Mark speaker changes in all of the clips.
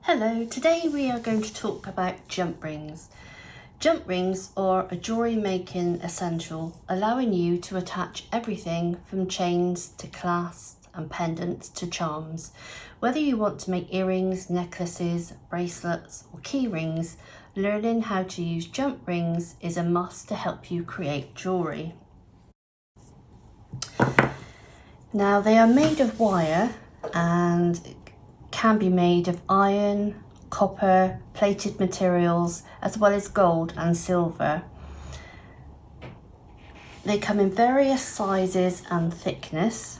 Speaker 1: Hello, today we are going to talk about jump rings. Jump rings are a jewellery making essential, allowing you to attach everything from chains to clasps and pendants to charms. Whether you want to make earrings, necklaces, bracelets or key rings, learning how to use jump rings is a must to help you create jewellery. Now they are made of wire and can be made of iron, copper, plated materials, as well as gold and silver. They come in various sizes and thickness.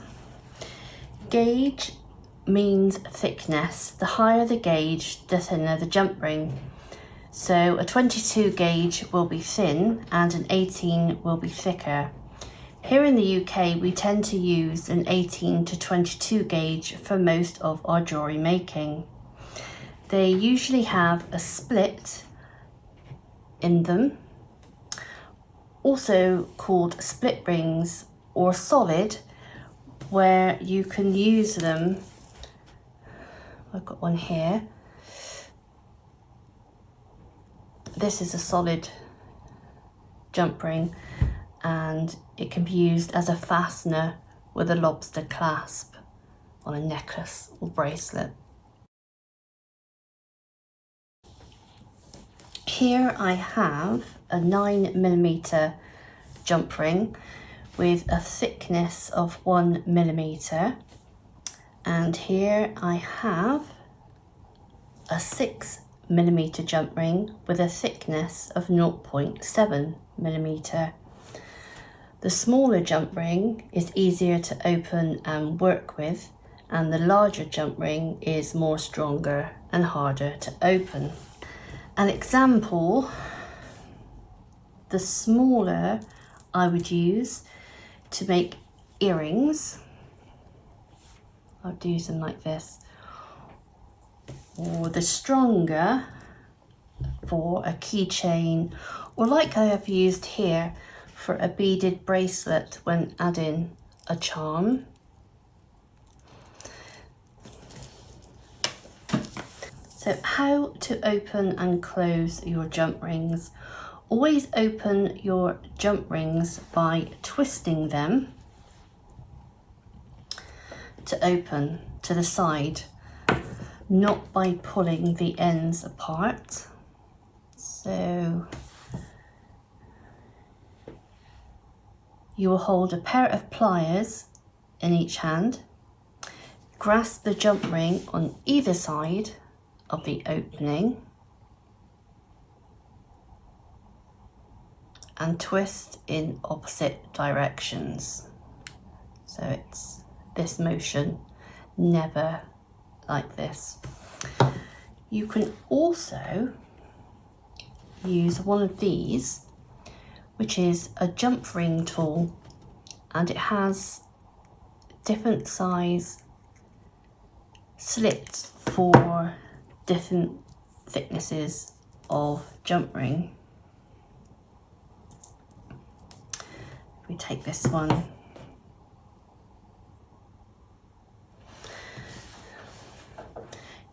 Speaker 1: Gauge means thickness. The higher the gauge, the thinner the jump ring. So a 22 gauge will be thin and an 18 will be thicker. Here in the UK, we tend to use an 18 to 22 gauge for most of our jewellery making. They usually have a split in them, also called split rings or solid, where you can use them. I've got one here. This is a solid jump ring, and it can be used as a fastener with a lobster clasp on a necklace or bracelet. Here I have a 9mm jump ring with a thickness of 1mm, and here I have a 6mm jump ring with a thickness of 0.7mm. The smaller jump ring is easier to open and work with, and the larger jump ring is more stronger and harder to open. An example, the smaller I would use to make earrings. I'd use them like this. Or the stronger for a keychain, or like I have used here, for a beaded bracelet when adding a charm. So how to open and close your jump rings. Always open your jump rings by twisting them to open to the side, not by pulling the ends apart. So you will hold a pair of pliers in each hand, grasp the jump ring on either side of the opening and twist in opposite directions. So it's this motion, never like this. You can also use one of these, which is a jump ring tool, and it has different size slits for different thicknesses of jump ring. If we take this one,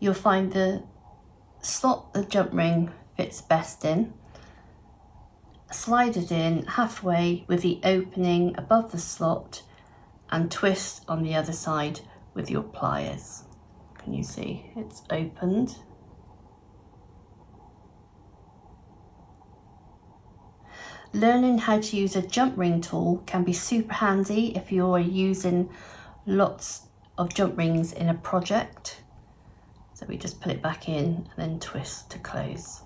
Speaker 1: you'll find the slot the jump ring fits best in. Slide it in halfway with the opening above the slot and twist on the other side with your pliers. Can you see it's opened? Learning how to use a jump ring tool can be super handy if you're using lots of jump rings in a project. So we just put it back in and then twist to close.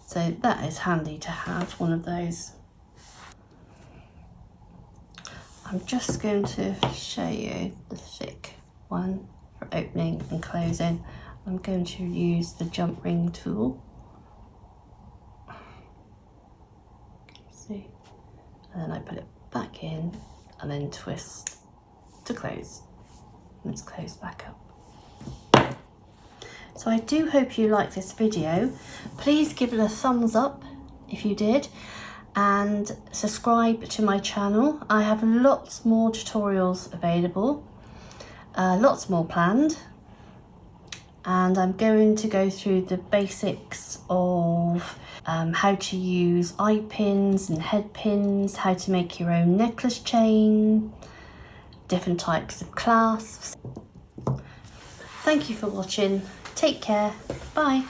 Speaker 1: So that is handy to have one of those. I'm just going to show you the thick one for opening and closing. I'm going to use the jump ring tool. See? And then I put it back in and then twist to close. And it's closed back up. So I do hope you like this video. Please give it a thumbs up if you did, and subscribe to my channel. I have lots more tutorials available, lots more planned. and I'm going to go through the basics of how to use eye pins and head pins, how to make your own necklace chain, different types of clasps. Thank you for watching. Take care. Bye.